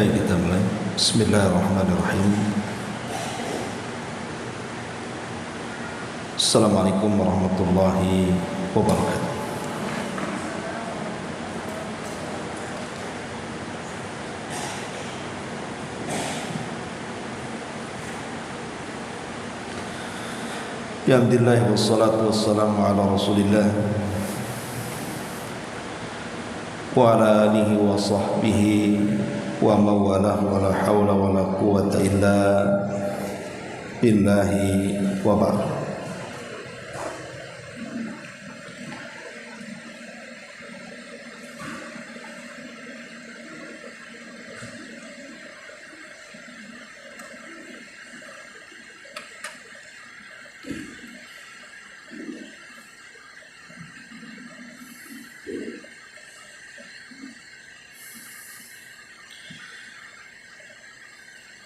Baik, kita mulai. Bismillahirrahmanirrahim. Assalamualaikum warahmatullahi wabarakatuh. Alhamdulillah wassalatu wassalamu ala Rasulillah wa ala alihi wa sahbihi wa mawalah wa la hawla wa la quwwata illa billahi wa ba'd.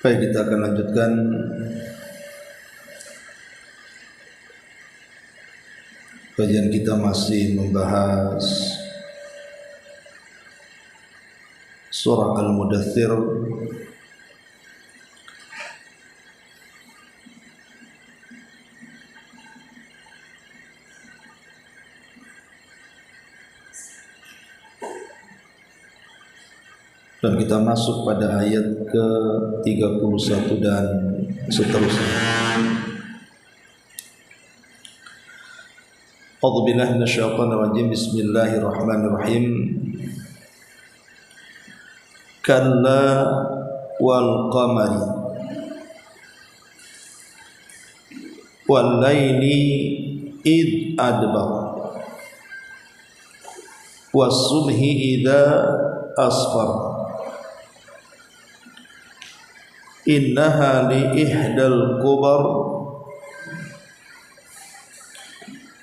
Baik, kita akan lanjutkan kajian kita, masih membahas surah Al-Mudaththir dan kita masuk pada ayat ke-31 dan seterusnya. A'udzubillahi minasyaitonir rajim. Bismillahirrahmanirrahim. Kalla wal qamari wal laili id adbar was subhi idza asfar innaha li ihdal kubar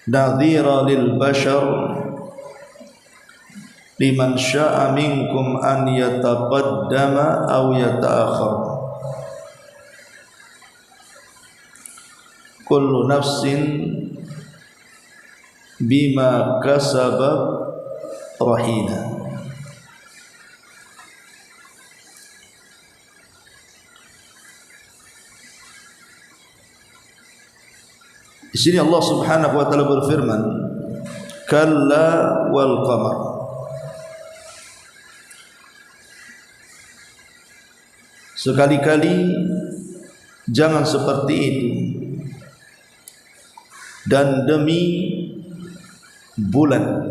nadhira lil bashar liman sya'a minkum an yataqaddama aw yata'akhir kullu nafsin bima kasabat rahina. Di sini Allah Subhanahu wa taala berfirman, kalla wal qamar. Sekali-kali jangan seperti itu, dan demi bulan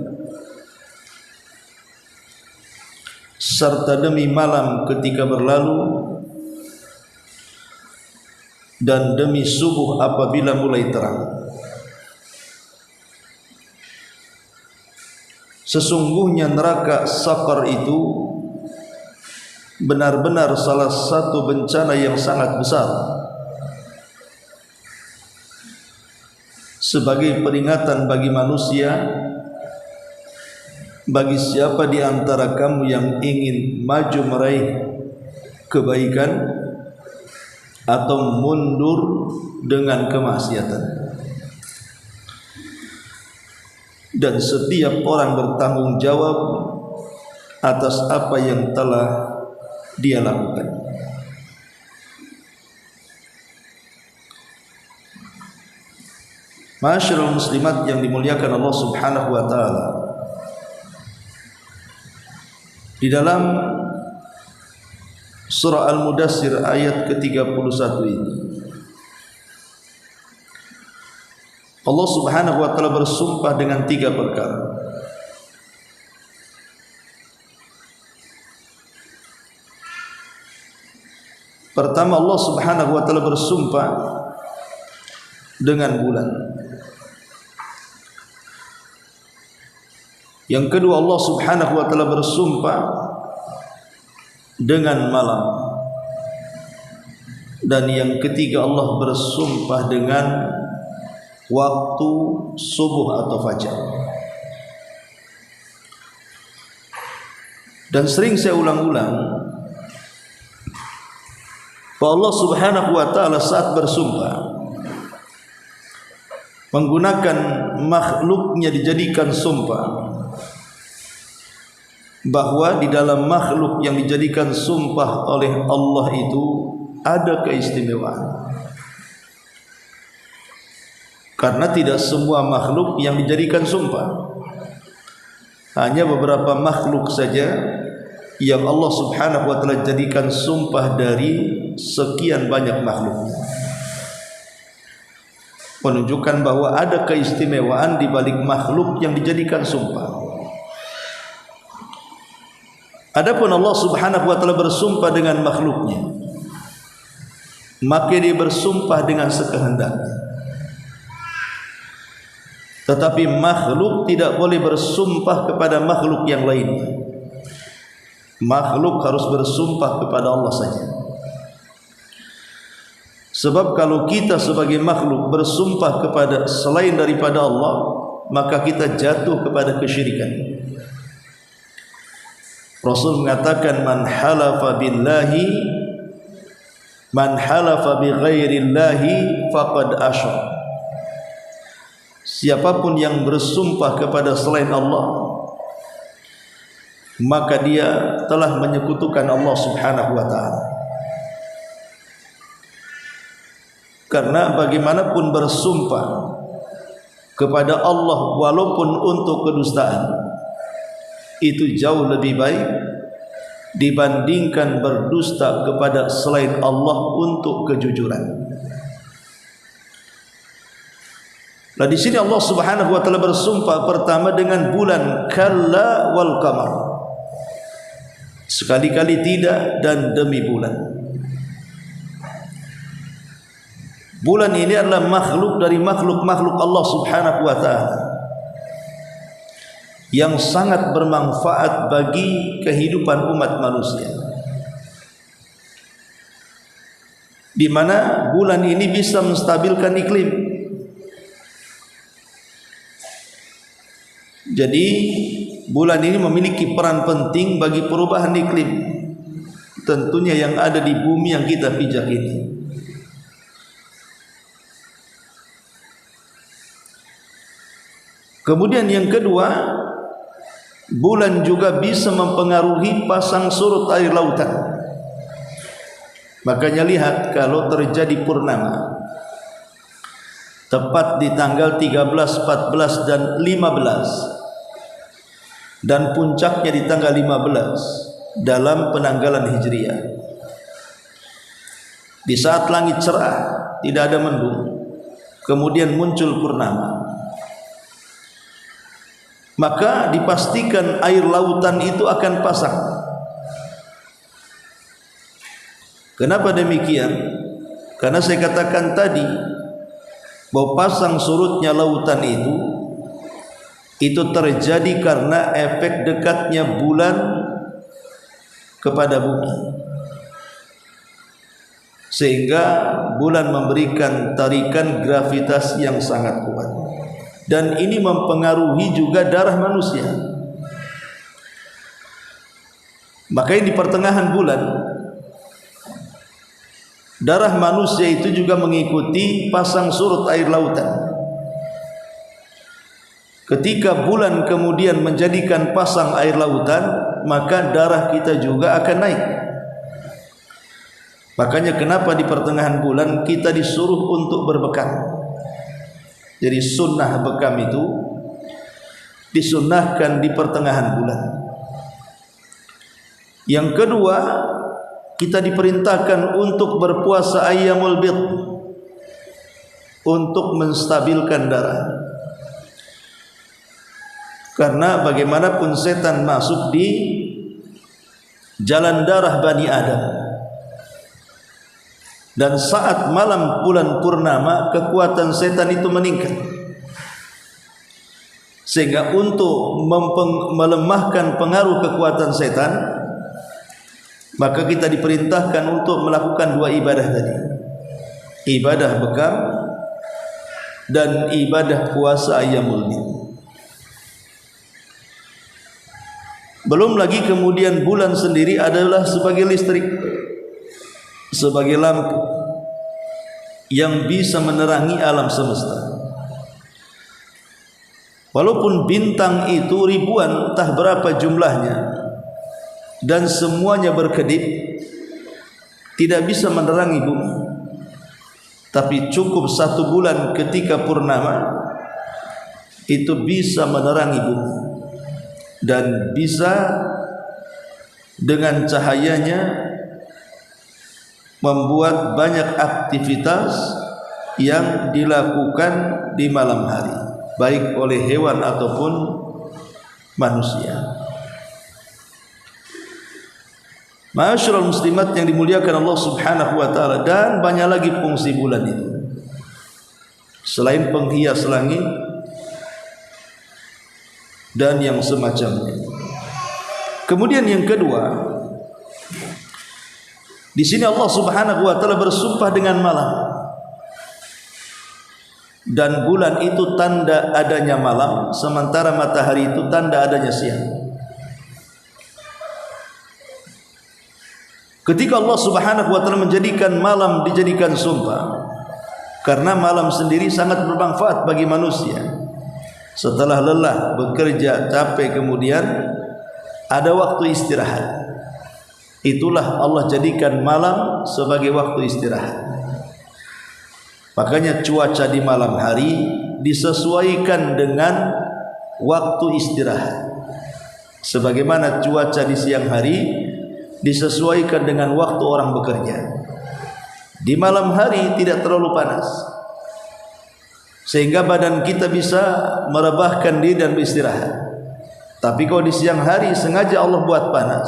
serta demi malam ketika berlalu dan demi subuh apabila mulai terang. Sesungguhnya neraka Saqar itu benar-benar salah satu bencana yang sangat besar, sebagai peringatan bagi manusia, bagi siapa di antara kamu yang ingin maju meraih kebaikan atau mundur dengan kemaksiatan. Dan setiap orang bertanggung jawab atas apa yang telah dia lakukan. Ma'asyiral muslimat yang dimuliakan Allah Subhanahu wa taala, di dalam surah Al-Mudaththir ayat ke-31 ini Allah Subhanahu wa taala bersumpah dengan 3 perkara. Pertama, Allah Subhanahu wa taala bersumpah dengan bulan. Yang kedua, Allah Subhanahu wa taala bersumpah dengan malam. Dan yang ketiga, Allah bersumpah dengan waktu subuh atau fajar. Dan sering saya ulang-ulang, bahwa Allah Subhanahu wa taala saat bersumpah menggunakan makhluknya dijadikan sumpah, bahwa di dalam makhluk yang dijadikan sumpah oleh Allah itu ada keistimewaan. Karena tidak semua makhluk yang dijadikan sumpah, hanya beberapa makhluk saja yang Allah Subhanahu wa taala jadikan sumpah dari sekian banyak makhluk, menunjukkan bahwa ada keistimewaan di balik makhluk yang dijadikan sumpah. Adapun Allah Subhanahu wa taala bersumpah dengan makhluknya, maka dia bersumpah dengan sekehendaknya. Tetapi makhluk tidak boleh bersumpah kepada makhluk yang lainnya. Makhluk harus bersumpah kepada Allah saja. Sebab kalau kita sebagai makhluk bersumpah kepada selain daripada Allah, maka kita jatuh kepada kesyirikan. Rasul mengatakan, man halafa bi ghairillahi faqad asyrak. Siapapun yang bersumpah kepada selain Allah, maka dia telah menyekutukan Allah Subhanahu wa taala. Karena bagaimanapun bersumpah kepada Allah walaupun untuk kedustaan, itu jauh lebih baik dibandingkan berdusta kepada selain Allah untuk kejujuran. Nah, di sini Allah Subhanahu wa taala bersumpah pertama dengan bulan, kalla wal qamar. Sekali-kali tidak dan demi bulan. Bulan ini adalah makhluk dari makhluk-makhluk Allah Subhanahu wa taala yang sangat bermanfaat bagi kehidupan umat manusia, di mana bulan ini bisa menstabilkan iklim. Jadi bulan ini memiliki peran penting bagi perubahan iklim, tentunya yang ada di bumi yang kita pijak ini. Kemudian yang kedua, bulan juga bisa mempengaruhi pasang surut air lautan. Makanya lihat kalau terjadi purnama tepat di tanggal 13, 14 dan 15, dan puncaknya di tanggal 15 dalam penanggalan Hijriah, di saat langit cerah, tidak ada mendung, kemudian muncul purnama, maka dipastikan air lautan itu akan pasang. Kenapa demikian? Karena saya katakan tadi bahwa pasang surutnya lautan itu terjadi karena efek dekatnya bulan kepada bumi, sehingga bulan memberikan tarikan gravitasi yang sangat kuat, dan ini mempengaruhi juga darah manusia. Makanya di pertengahan bulan darah manusia itu juga mengikuti pasang surut air lautan. Ketika bulan kemudian menjadikan pasang air lautan, maka darah kita juga akan naik. Makanya kenapa di pertengahan bulan kita disuruh untuk berbekam. Jadi sunnah bekam itu disunnahkan di pertengahan bulan. Yang kedua, kita diperintahkan untuk berpuasa ayyamul bid untuk menstabilkan darah. Karena bagaimanapun setan masuk di jalan darah Bani Adam, dan saat malam bulan purnama kekuatan setan itu meningkat, sehingga untuk melemahkan pengaruh kekuatan setan, maka kita diperintahkan untuk melakukan dua ibadah tadi, ibadah bekam dan ibadah puasa ayyamul bid. Belum lagi kemudian bulan sendiri adalah sebagai listrik, sebagai lampu yang bisa menerangi alam semesta. Walaupun bintang itu ribuan, entah berapa jumlahnya, dan semuanya berkedip, tidak bisa menerangi bumi. Tapi cukup 1 bulan ketika purnama itu bisa menerangi bumi dan bisa dengan cahayanya membuat banyak aktivitas yang dilakukan di malam hari, baik oleh hewan ataupun manusia. Ma'asyiral muslimat yang dimuliakan Allah Subhanahu wa taala, dan banyak lagi fungsi bulan itu. Selain penghias langit dan yang semacamnya. Kemudian yang kedua, di sini Allah Subhanahu wa taala bersumpah dengan malam. Dan bulan itu tanda adanya malam, sementara matahari itu tanda adanya siang. Ketika Allah Subhanahu wa taala menjadikan malam dijadikan sumpah, karena malam sendiri sangat bermanfaat bagi manusia. Setelah lelah bekerja capek, kemudian ada waktu istirahat. Itulah Allah jadikan malam sebagai waktu istirahat. Makanya cuaca di malam hari disesuaikan dengan waktu istirahat, sebagaimana cuaca di siang hari disesuaikan dengan waktu orang bekerja. Di malam hari tidak terlalu panas, sehingga badan kita bisa merebahkan diri dan beristirahat. Tapi kalau di siang hari sengaja Allah buat panas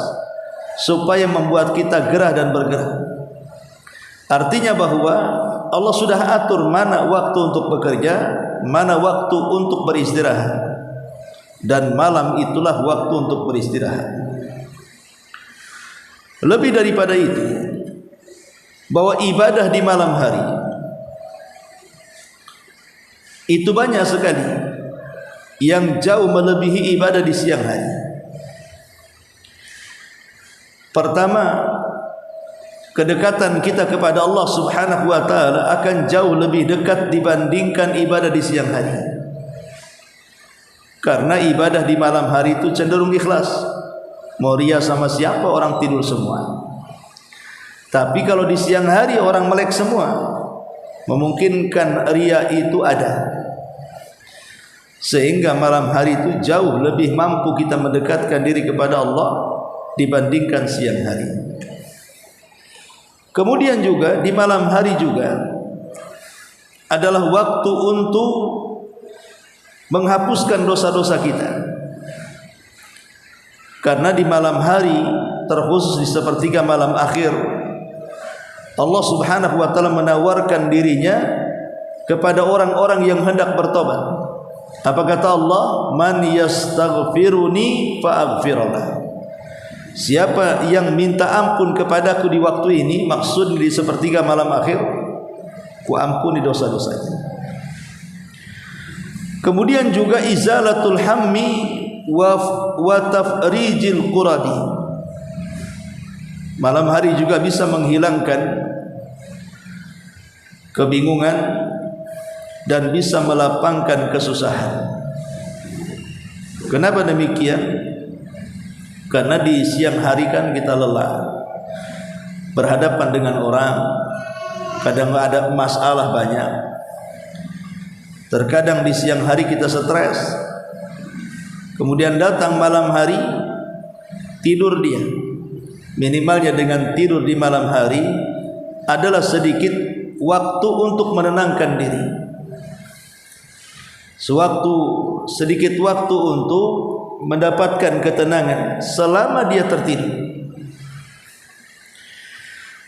supaya membuat kita gerah dan bergerak. Artinya bahwa Allah sudah atur mana waktu untuk bekerja, mana waktu untuk beristirahat, dan malam itulah waktu untuk beristirahat. Lebih daripada itu, bahwa ibadah di malam hari itu banyak sekali yang jauh melebihi ibadah di siang hari. Pertama, kedekatan kita kepada Allah Subhanahu wa taala akan jauh lebih dekat dibandingkan ibadah di siang hari. Karena ibadah di malam hari itu cenderung ikhlas. Mau ria sama siapa, orang tidur semua. Tapi kalau di siang hari orang melek semua, memungkinkan ria itu ada. Sehingga malam hari itu jauh lebih mampu kita mendekatkan diri kepada Allah dibandingkan siang hari. Kemudian juga di malam hari juga adalah waktu untuk menghapuskan dosa-dosa kita. Karena di malam hari, terkhusus di sepertiga malam akhir, Allah Subhanahu wa taala menawarkan dirinya kepada orang-orang yang hendak bertobat. Apa kata Allah? Man yastaghfiruni fa'aghfirlah. Siapa yang minta ampun kepadaku di waktu ini, maksud di sepertiga malam akhir, ku ampuni dosa-dosanya. Kemudian juga izalatul hammi wa tafrijil qurabi. Malam hari juga bisa menghilangkan kebingungan dan bisa melapangkan kesusahan. Kenapa demikian? Karena di siang hari kan kita lelah, berhadapan dengan orang, kadang ada masalah banyak. Terkadang di siang hari kita stres, kemudian datang malam hari, tidur dia. Minimalnya dengan tidur di malam hari adalah sedikit waktu untuk menenangkan diri. Sedikit waktu untuk mendapatkan ketenangan selama dia tertidur.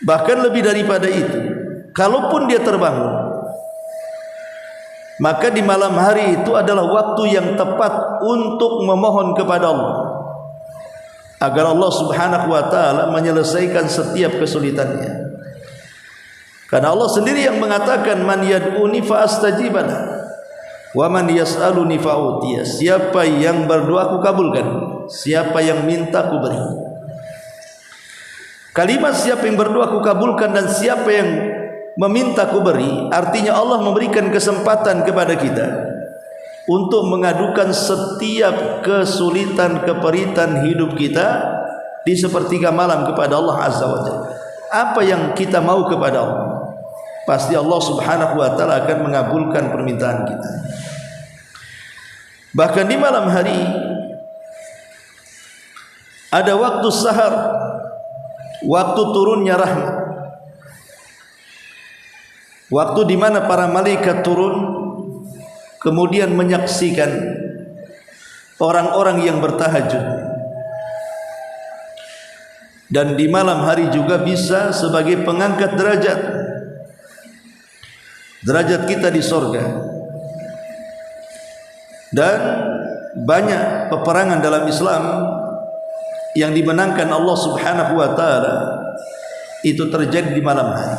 Bahkan lebih daripada itu, kalaupun dia terbangun, maka di malam hari itu adalah waktu yang tepat untuk memohon kepada Allah agar Allah Subhanahu wa taala menyelesaikan setiap kesulitannya. Karena Allah sendiri yang mengatakan, man yad'uni fa astajibana wa man yas'aluni fa utiya. Siapa yang berdoa aku kabulkan, siapa yang minta aku beri. Kalimat siapa yang berdoa aku kabulkan dan siapa yang meminta ku beri, artinya Allah memberikan kesempatan kepada kita untuk mengadukan setiap kesulitan, keperitan hidup kita di sepertiga malam kepada Allah Azza wa Jalla. Apa yang kita mau kepada Allah, pasti Allah Subhanahu wa taala akan mengabulkan permintaan kita. Bahkan di malam hari ada waktu sahar, waktu turunnya rahmat, waktu di mana para malaikat turun kemudian menyaksikan orang-orang yang bertahajud. Dan di malam hari juga bisa sebagai pengangkat derajat kita di sorga. Dan banyak peperangan dalam Islam yang dimenangkan Allah Subhanahu wa taala itu terjadi di malam hari.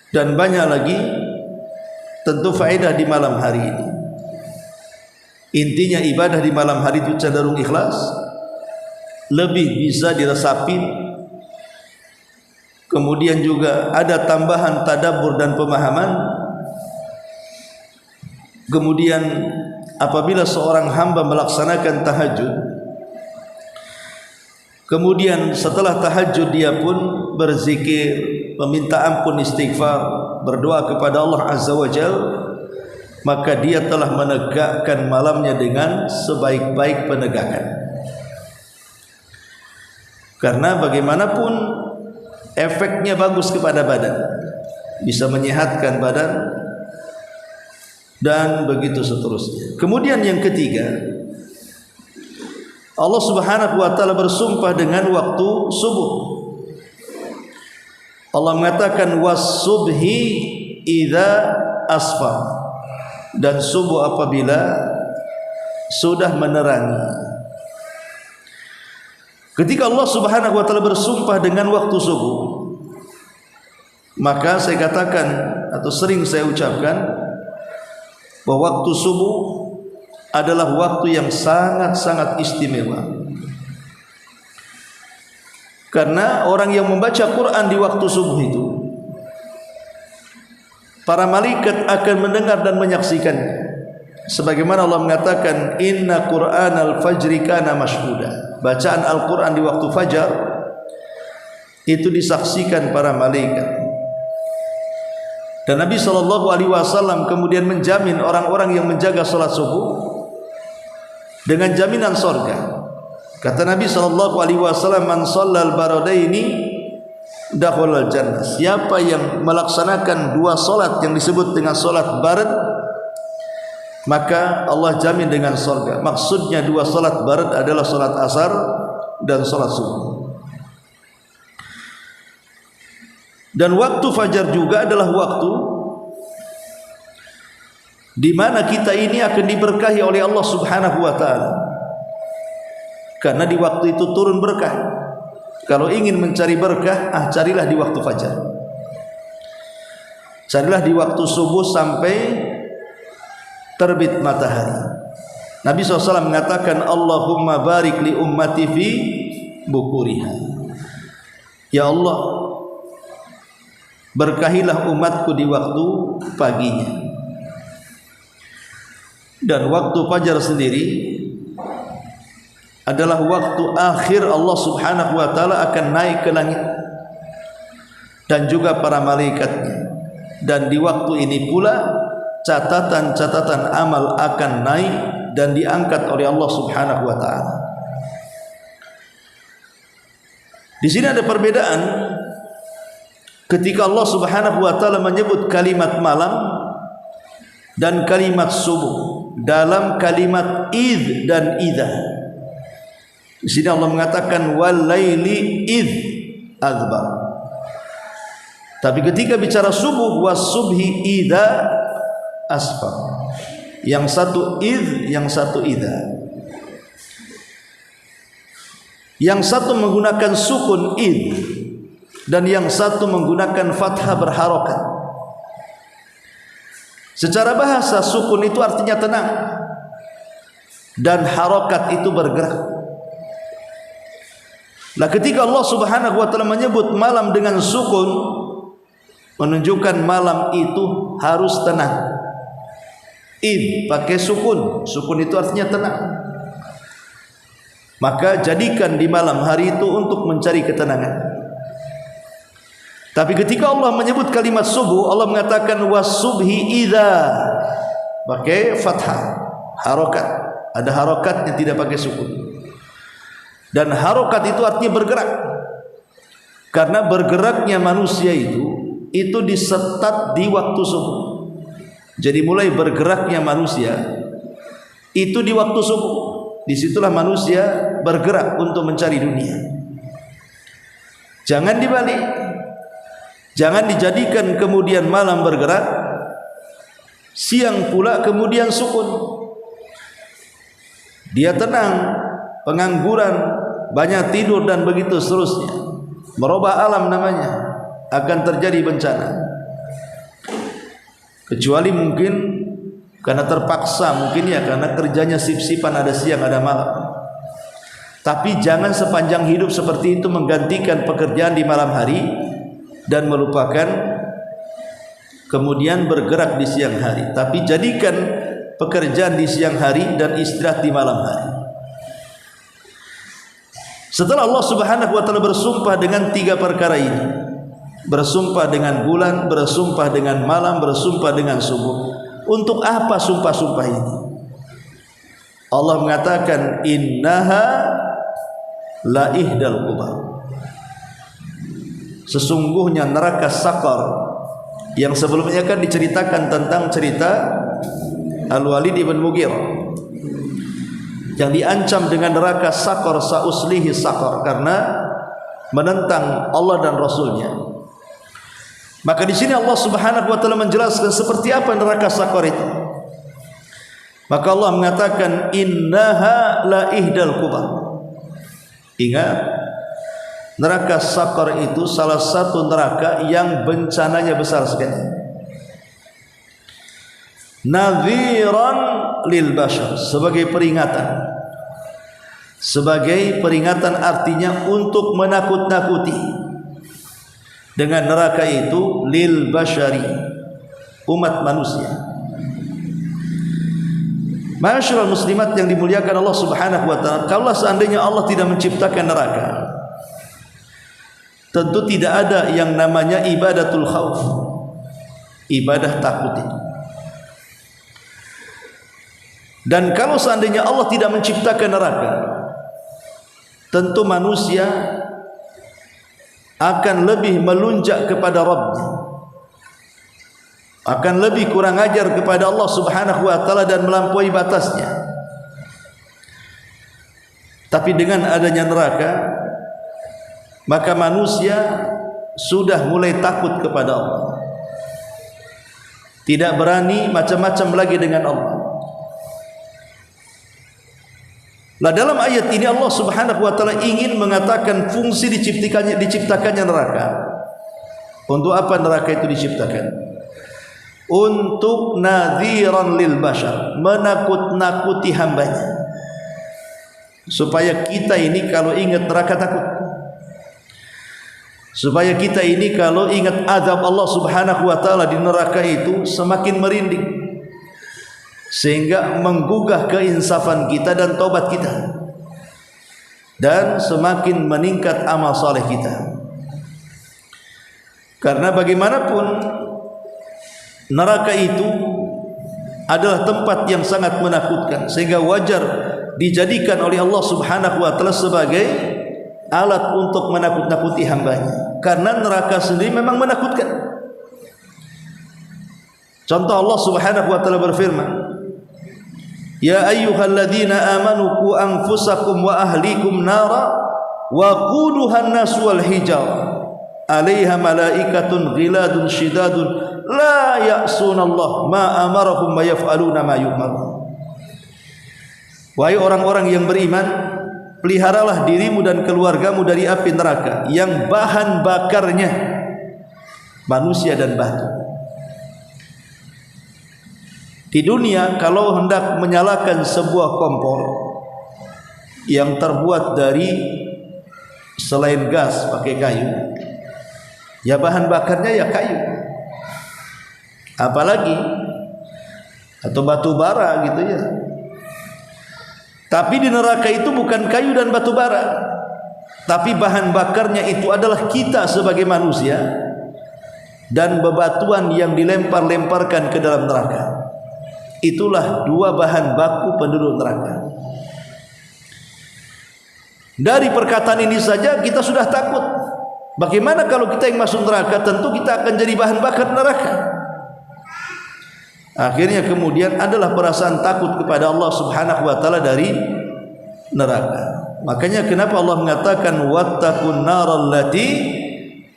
Dan banyak lagi tentu faedah di malam hari ini. Intinya ibadah di malam hari itu cenderung ikhlas, lebih bisa diresapi. Kemudian juga ada tambahan tadabbur dan pemahaman. Kemudian apabila seorang hamba melaksanakan tahajud, kemudian setelah tahajud dia pun berzikir, meminta ampun, istighfar, berdoa kepada Allah Azza wa Jalla, maka dia telah menegakkan malamnya dengan sebaik-baik penegakan. Karena bagaimanapun efeknya bagus kepada badan, bisa menyehatkan badan dan begitu seterusnya. Kemudian yang ketiga, Allah Subhanahu wa taala bersumpah dengan waktu subuh. Allah mengatakan was-subhi idza asfar, dan subuh apabila sudah menerangi. Ketika Allah Subhanahu wa taala bersumpah dengan waktu subuh, maka saya katakan atau sering saya ucapkan bahwa waktu subuh adalah waktu yang sangat-sangat istimewa. Karena orang yang membaca Quran di waktu subuh itu, para malaikat akan mendengar dan menyaksikannya. Sebagaimana Allah mengatakan, inna Qur'anal fajri kana mashhuda. Bacaan Al-Quran di waktu fajar itu disaksikan para malaikat. Dan Nabi SAW kemudian menjamin orang-orang yang menjaga salat subuh dengan jaminan sorga. Kata Nabi SAW, man shallal baradaini dakhalal jannah. Siapa yang melaksanakan dua solat yang disebut dengan solat barad, maka Allah jamin dengan sorga. Maksudnya dua salat barad adalah salat asar dan salat subuh. Dan waktu fajar juga adalah waktu di mana kita ini akan diberkahi oleh Allah Subhanahu wa taala. Karena di waktu itu turun berkah. Kalau ingin mencari berkah, carilah di waktu fajar. Carilah di waktu subuh sampai terbit matahari. Nabi SAW mengatakan, Allahumma barik li ummati fi bukuriha. Ya Allah, berkahilah umatku di waktu paginya. Dan waktu fajar sendiri adalah waktu akhir Allah Subhanahu wa taala akan naik ke langit dan juga para malaikatnya. Dan di waktu ini pula catatan-catatan amal akan naik dan diangkat oleh Allah Subhanahu wa taala. Di sini ada perbedaan ketika Allah Subhanahu wa taala menyebut kalimat malam dan kalimat subuh dalam kalimat id dan idza. Di sini Allah mengatakan wal laili id adbar. Tapi ketika bicara subuh was subhi idza asfar, yang satu id, yang satu idza. Yang satu menggunakan sukun id dan yang satu menggunakan fathah berharokat. Secara bahasa sukun itu artinya tenang dan harokat itu bergerak. Nah, ketika Allah Subhanahu wa taala menyebut malam dengan sukun, menunjukkan malam itu harus tenang. Id pakai sukun, sukun itu artinya tenang. Maka jadikan di malam hari itu untuk mencari ketenangan. Tapi ketika Allah menyebut kalimat subuh, Allah mengatakan was-subhi idza, pakai fathah, harokat. Ada harokatnya, tidak pakai sukun. Dan harokat itu artinya bergerak. Karena bergeraknya manusia itu disetat di waktu subuh. Jadi mulai bergeraknya manusia itu di waktu subuh. Disitulah manusia bergerak untuk mencari dunia. Jangan dibalik. Jangan dijadikan kemudian malam bergerak, siang pula kemudian sukun. Dia tenang, pengangguran, banyak tidur dan begitu seterusnya. Merubah alam namanya, akan terjadi bencana. Kecuali mungkin karena terpaksa, mungkin ya karena kerjanya sip-sipan, ada siang ada malam. Tapi jangan sepanjang hidup seperti itu menggantikan pekerjaan di malam hari dan melupakan kemudian bergerak di siang hari. Tapi jadikan pekerjaan di siang hari dan istirahat di malam hari. Setelah Allah Subhanahu wa taala bersumpah dengan 3 perkara ini, bersumpah dengan bulan, bersumpah dengan malam, bersumpah dengan subuh. Untuk apa sumpah-sumpah ini? Allah mengatakan innaha la ihdal qubar. Sesungguhnya neraka Sakar yang sebelumnya kan diceritakan tentang cerita Al-Walid ibn Mughirah yang diancam dengan neraka Sakar, sauslihi Sakar, karena menentang Allah dan Rasulnya. Maka di sini Allah Subhanahu wa taala menjelaskan seperti apa neraka Sakar itu. Maka Allah mengatakan innaha la ihdal qubar. Ingat, neraka Sakar itu salah satu neraka yang bencananya besar sekali. Nadhiran lil bashar, sebagai peringatan. Sebagai peringatan artinya untuk menakut-nakuti. Dengan neraka itu lil bashari, umat manusia. Ma'asyiral muslimat yang dimuliakan Allah Subhanahu wa taala, kalau seandainya Allah tidak menciptakan neraka, tentu tidak ada yang namanya ibadatul khauf, ibadah takut itu. Dan kalau seandainya Allah tidak menciptakan neraka, tentu manusia akan lebih melunjak kepada Rabbnya, akan lebih kurang ajar kepada Allah Subhanahu wa taala dan melampaui batasnya. Tapi dengan adanya neraka, maka manusia sudah mulai takut kepada Allah, tidak berani macam-macam lagi dengan Allah. Nah, dalam ayat ini Allah Subhanahu wa taala ingin mengatakan fungsi diciptakannya neraka. Untuk apa neraka itu diciptakan? Untuk nadhiran lil bashar, menakut-nakuti hambanya. Supaya kita ini kalau ingat neraka takut. Supaya kita ini kalau ingat azab Allah Subhanahu wa taala di neraka itu semakin merinding, sehingga menggugah keinsafan kita dan taubat kita, dan semakin meningkat amal saleh kita. Karena bagaimanapun neraka itu adalah tempat yang sangat menakutkan, sehingga wajar dijadikan oleh Allah Subhanahu wa taala sebagai alat untuk menakut-nakuti hambanya. Karena neraka sendiri memang menakutkan. Contoh, Allah Subhanahu wa taala berfirman, ya ayyuhalladzina amanu qu anfusakum wa ahlikum nara wa quduhan nas wal hijar 'alaiha malaikatun ghiladun shidadun la ya'sunallah ma amarahum wa yaf'aluna ma yu'marun. Wahai orang-orang yang beriman, peliharalah dirimu dan keluargamu dari api neraka yang bahan bakarnya manusia dan batu. Di dunia kalau hendak menyalakan sebuah kompor yang terbuat dari selain gas pakai kayu, ya bahan bakarnya ya kayu, apalagi atau batu bara gitu ya. Tapi di neraka itu bukan kayu dan batu bara, tapi bahan bakarnya itu adalah kita sebagai manusia dan bebatuan yang dilempar-lemparkan ke dalam neraka. Itulah dua bahan baku penduduk neraka. Dari perkataan ini saja kita sudah takut. Bagaimana kalau kita yang masuk neraka? Tentu kita akan jadi bahan bakar neraka. Akhirnya kemudian adalah perasaan takut kepada Allah Subhanahu wa taala dari neraka. Makanya kenapa Allah mengatakan wattaqun naral lati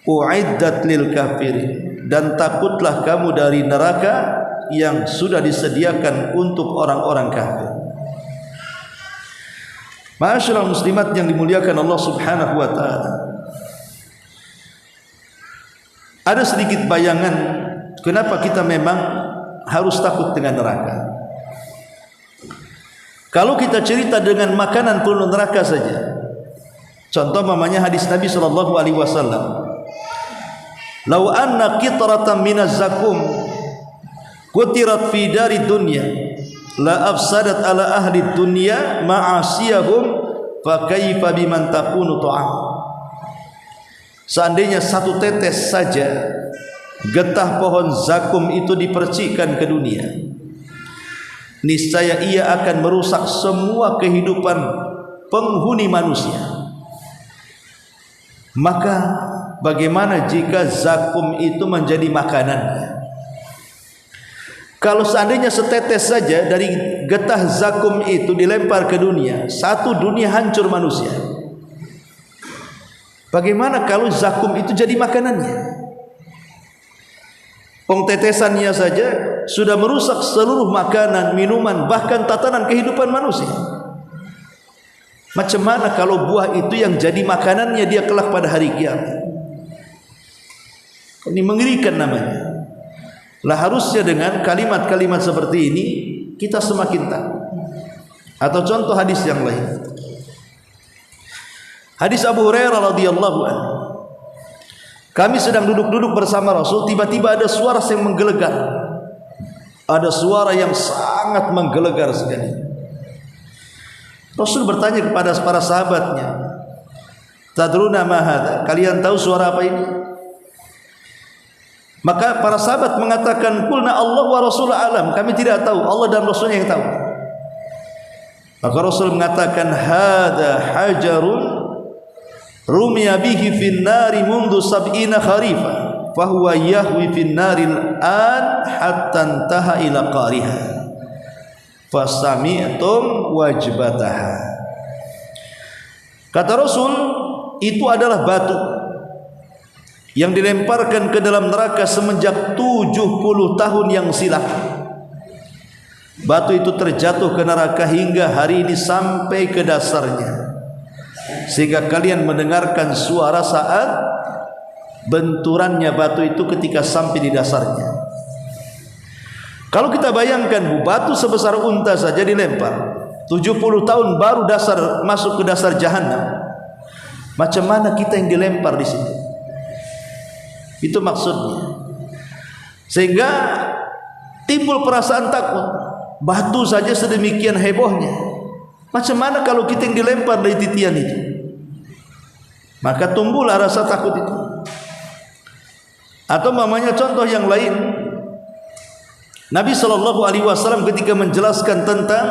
uiddat lil kafirin, dan takutlah kamu dari neraka yang sudah disediakan untuk orang-orang kafir. Ma'asyiral muslimat yang dimuliakan Allah Subhanahu wa taala, ada sedikit bayangan kenapa kita memang harus takut dengan neraka. Kalau kita cerita dengan makanan penduduk neraka saja, contoh mamanya hadis Nabi sallallahu alaihi wasallam, "Lau anna qitratan minaz zakum qutirat fi dari dunya la afsadat ala ahli dunya ma'asiyahum fa kaifa biman takunu ta'am." Seandainya satu tetes saja getah pohon zakum itu dipercikkan ke dunia, niscaya ia akan merusak semua kehidupan penghuni manusia. Maka bagaimana jika zakum itu menjadi makanannya? Kalau seandainya setetes saja dari getah zakum itu dilempar ke dunia, satu dunia hancur manusia. Bagaimana kalau zakum itu jadi makanannya? Tetesannya saja sudah merusak seluruh makanan, minuman, bahkan tatanan kehidupan manusia. Macam mana kalau buah itu yang jadi makanannya dia kelak pada hari kiamat? Ini mengerikan namanya. Lah harusnya dengan kalimat-kalimat seperti ini kita semakin takut. Atau contoh hadis yang lain. Hadis Abu Hurairah radhiyallahu anhu. Kami sedang duduk-duduk bersama Rasul, tiba-tiba ada suara yang menggelegar. Ada suara yang sangat menggelegar sekali. Rasul bertanya kepada para sahabatnya, "Tadruna ma hadza?" Kalian tahu suara apa ini? Maka para sahabat mengatakan, "Qulna Allah wa Rasul alam." Kami tidak tahu, Allah dan Rasulnya yang tahu. Maka Rasul mengatakan, "Hadza hajarun rumiya bihi fin nari mundu sab'ina kharifa fahuwa yahwi fin naril an hatta intaha ila qariha fasami'tum wajbataha." Kata Rasul, itu adalah batu yang dilemparkan ke dalam neraka semenjak 70 tahun yang silam. Batu itu terjatuh ke neraka hingga hari ini sampai ke dasarnya, sehingga kalian mendengarkan suara saat benturannya batu itu ketika sampai di dasarnya. Kalau kita bayangkan batu sebesar unta saja dilempar 70 tahun baru masuk ke dasar jahanam, macam mana kita yang dilempar di situ? Itu maksudnya. Sehingga timbul perasaan takut. Batu saja sedemikian hebohnya, macam mana kalau kita yang dilempar dari titian itu? Maka tumbuhlah rasa takut itu. Atau mamanya contoh yang lain, Nabi SAW ketika menjelaskan tentang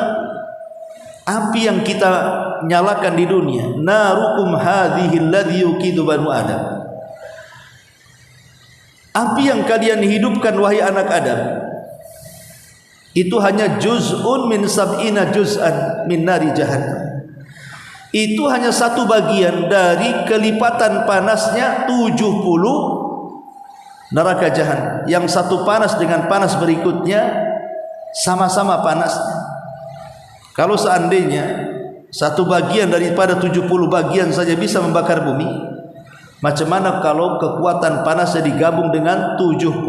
api yang kita nyalakan di dunia, narukum hadhihi alladhi yuqidu banu adam, api yang kalian hidupkan wahai anak Adam, itu hanya juz'un min sab'ina juz'an min nari jahannam. Itu hanya satu bagian dari kelipatan panasnya 70 neraka jahanam. Yang satu panas dengan panas berikutnya sama-sama panasnya. Kalau seandainya satu bagian daripada 70 bagian saja bisa membakar bumi, macam mana kalau kekuatan panasnya digabung dengan 70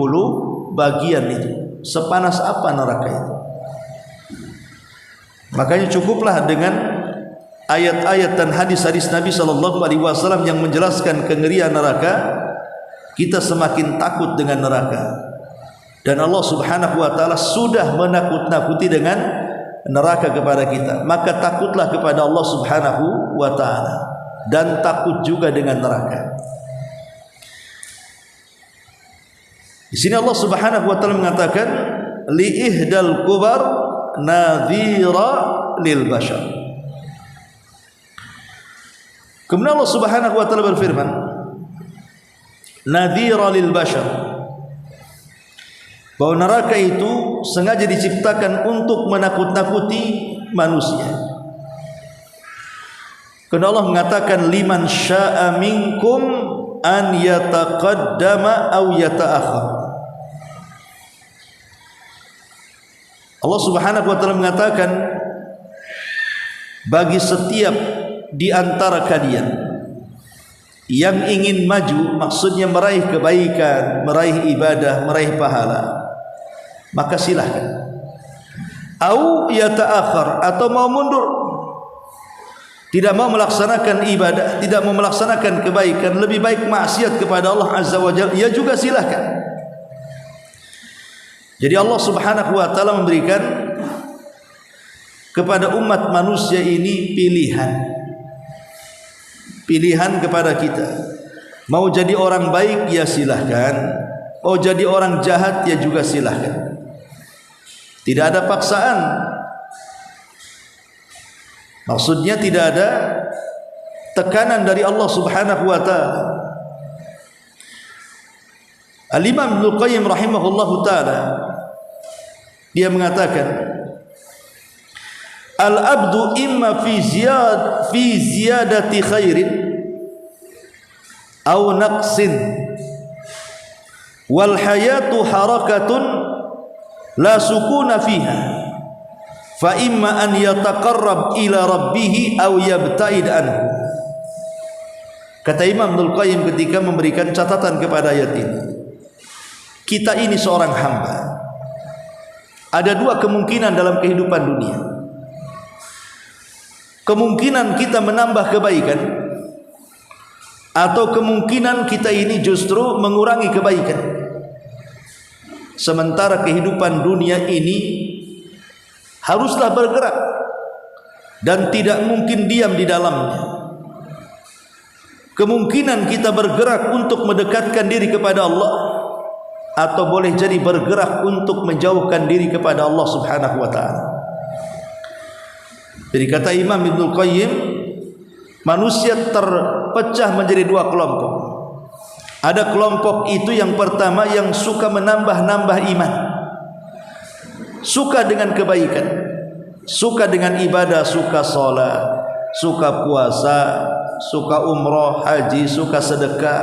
bagian itu? Sepanas apa neraka itu? Makanya cukuplah dengan ayat-ayat dan hadis-hadis Nabi SAW yang menjelaskan kengerian neraka, kita semakin takut dengan neraka. Dan Allah Subhanahu wa taala sudah menakut-nakuti dengan neraka kepada kita, maka takutlah kepada Allah Subhanahu wa taala dan takut juga dengan neraka. Di sini Allah Subhanahu wa taala mengatakan li ihdal kubar nadhira lil bashar. Kemudian Allah Subhanahu wa taala berfirman nadhira lil bashar, bahwa neraka itu sengaja diciptakan untuk menakut-nakuti manusia. Karena Allah mengatakan liman syaa minkum an yataqaddama aw yata'akhkhar. Allah Subhanahu wa taala mengatakan bagi setiap di antara kalian yang ingin maju, maksudnya meraih kebaikan, meraih ibadah, meraih pahala, maka silahkan. Au yata'akhir, atau mau mundur, tidak mau melaksanakan ibadah, tidak mau melaksanakan kebaikan, lebih baik maksiat kepada Allah Azza wa Jalla, ya juga silahkan. Jadi Allah Subhanahu wa taala memberikan kepada umat manusia ini pilihan kepada kita. Mau jadi orang baik ya silahkan, mau jadi orang jahat ya juga silahkan. Tidak ada paksaan. Maksudnya tidak ada tekanan dari Allah Subhanahu wa taala. Al-Imam Ibnu Qayyim rahimahullahu taala dia mengatakan al-abdu imma fi ziyadati khairin aw naqsin wal hayatu harakatun la sukuna fiha fa imma an yataqarrab ila rabbih aw yabta'id anhu. Kata Imam Ibnu Qayyim ketika memberikan catatan kepada ayat ini, kita ini seorang hamba, ada dua kemungkinan dalam kehidupan dunia. Kemungkinan kita menambah kebaikan, atau kemungkinan kita ini justru mengurangi kebaikan. Sementara kehidupan dunia ini haruslah bergerak dan tidak mungkin diam di dalamnya. Kemungkinan kita bergerak untuk mendekatkan diri kepada Allah, atau boleh jadi bergerak untuk menjauhkan diri kepada Allah Subhanahu wa taala. Jadi kata Imam Ibnu Qayyim, manusia terpecah menjadi dua kelompok. Ada kelompok itu yang pertama yang suka menambah-nambah iman, suka dengan kebaikan, suka dengan ibadah, suka sholat, suka puasa, suka umroh, haji, suka sedekah,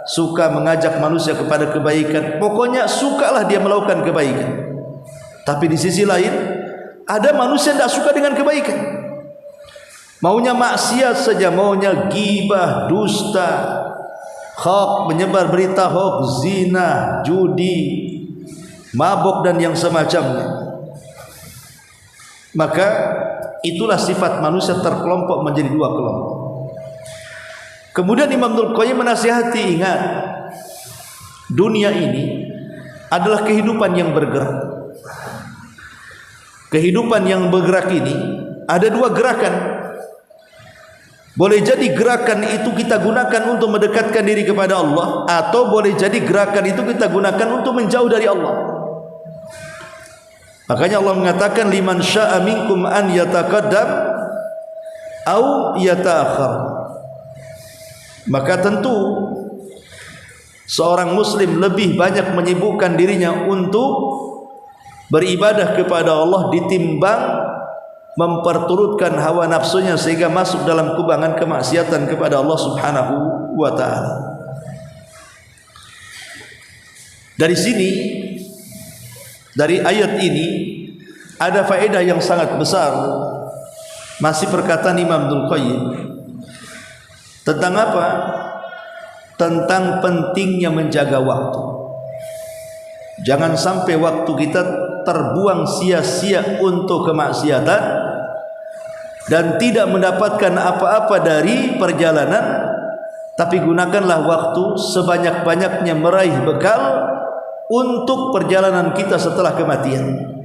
suka mengajak manusia kepada kebaikan. Pokoknya sukalah dia melakukan kebaikan. Tapi di sisi lain ada manusia yang tidak suka dengan kebaikan, maunya maksiat saja, maunya gibah, dusta, hoax, menyebar berita hoax, zina, judi, mabuk dan yang semacamnya. Maka itulah sifat manusia terkelompok menjadi dua kelompok. Kemudian Imam Ibnu Qayyim menasihati, ingat, dunia ini adalah kehidupan yang bergerak. Kehidupan yang bergerak ini ada dua gerakan. Boleh jadi gerakan itu kita gunakan untuk mendekatkan diri kepada Allah, atau boleh jadi gerakan itu kita gunakan untuk menjauh dari Allah. Makanya Allah mengatakan liman syaa minkum an yataqaddam au yata'akhkhar. Maka tentu seorang muslim lebih banyak menyibukkan dirinya untuk beribadah kepada Allah ditimbang memperturutkan hawa nafsunya sehingga masuk dalam kubangan kemaksiatan kepada Allah Subhanahu wa taala. Dari sini, dari ayat ini ada faedah yang sangat besar. Masih perkataan Imam Ibnu Qayyim tentang apa? Tentang pentingnya menjaga waktu. Jangan sampai waktu kita terbuang sia-sia untuk kemaksiatan dan tidak mendapatkan apa-apa dari perjalanan, tapi gunakanlah waktu sebanyak-banyaknya meraih bekal untuk perjalanan kita setelah kematian.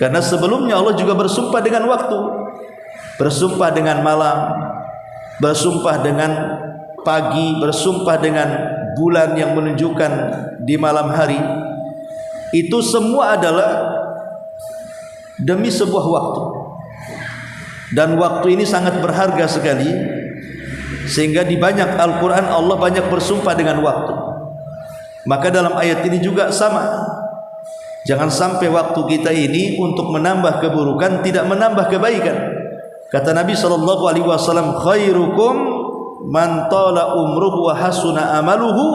Karena sebelumnya Allah juga bersumpah dengan waktu, bersumpah dengan malam, bersumpah dengan pagi, bersumpah dengan bulan yang menunjukkan di malam hari. Itu semua adalah demi sebuah waktu. Dan waktu ini sangat berharga sekali, sehingga di banyak Al-Quran Allah banyak bersumpah dengan waktu. Maka dalam ayat ini juga sama. Jangan sampai waktu kita ini untuk menambah keburukan tidak menambah kebaikan. Kata Nabi SAW, khairukum man tala umruhu wa hasuna amaluhu,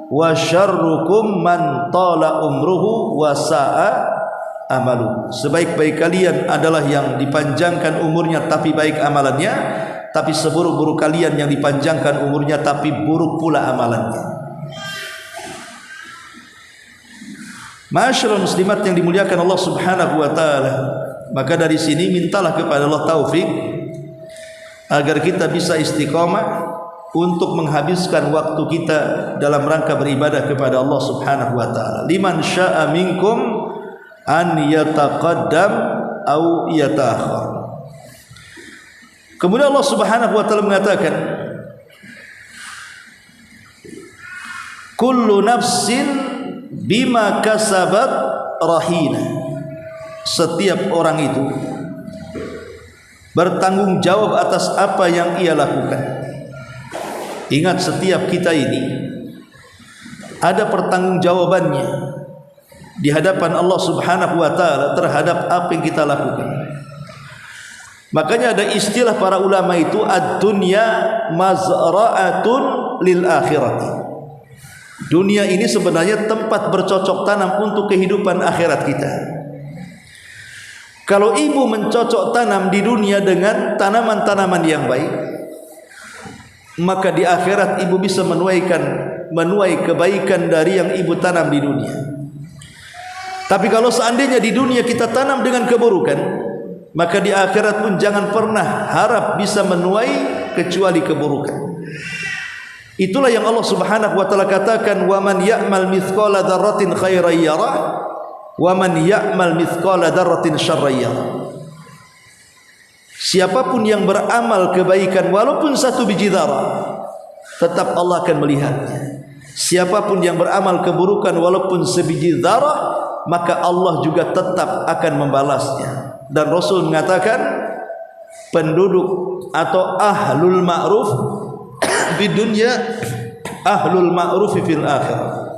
wa syarrukum man tala umruhu wa sa'a amaluhu. Sebaik-baik kalian adalah yang dipanjangkan umurnya tapi baik amalannya, tapi seburuk-buruk kalian yang dipanjangkan umurnya tapi buruk pula amalannya. Ma'asyiral muslimat yang dimuliakan Allah Subhanahu wa taala, maka dari sini mintalah kepada Allah taufik agar kita bisa istiqamah untuk menghabiskan waktu kita dalam rangka beribadah kepada Allah Subhanahu wa taala. Liman syaa minkum an yataqaddam au yata'akhir. Kemudian Allah Subhanahu wa taala mengatakan, kullu nafsin bima kasabat rahina. Setiap orang itu bertanggung jawab atas apa yang ia lakukan. Ingat, setiap kita ini ada pertanggungjawabannya di hadapan Allah Subhanahu wa taala terhadap apa yang kita lakukan. Makanya ada istilah para ulama itu, ad-dunya mazra'atun lil akhirati. Dunia ini sebenarnya tempat bercocok tanam untuk kehidupan akhirat kita. Kalau ibu mencocok tanam di dunia dengan tanaman-tanaman yang baik, maka di akhirat ibu bisa menuai kebaikan dari yang ibu tanam di dunia. Tapi kalau seandainya di dunia kita tanam dengan keburukan, maka di akhirat pun jangan pernah harap bisa menuai kecuali keburukan. Itulah yang Allah Subhanahu wa taala katakan, wa man ya'mal mithqala dzarratin khairan yarah wa man ya'mal mithqala dzarratin syarran yarah. Siapapun yang beramal kebaikan walaupun satu biji zarah, tetap Allah akan melihatnya. Siapapun yang beramal keburukan walaupun sebiji zarah, maka Allah juga tetap akan membalasnya. Dan Rasul mengatakan, penduduk atau ahlul ma'ruf di dunia, ahlul ma'ruf fil akhirah,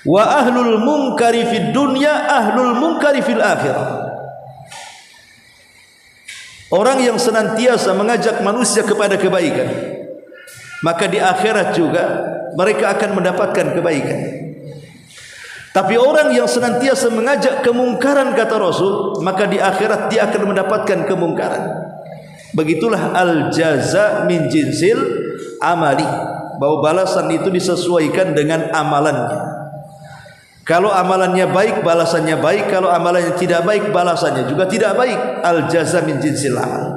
wa ahlul munkari fid dunya, ahlul munkari fil akhirah. Orang yang senantiasa mengajak manusia kepada kebaikan, maka di akhirat juga mereka akan mendapatkan kebaikan. Tapi orang yang senantiasa mengajak kemungkaran, kata Rasul, maka di akhirat dia akan mendapatkan kemungkaran. Begitulah al-jaza min jinsil amali, bahwa balasan itu disesuaikan dengan amalannya. Kalau amalannya baik, balasannya baik. Kalau amalannya tidak baik, balasannya juga tidak baik. Al-jaza min jinsil amal.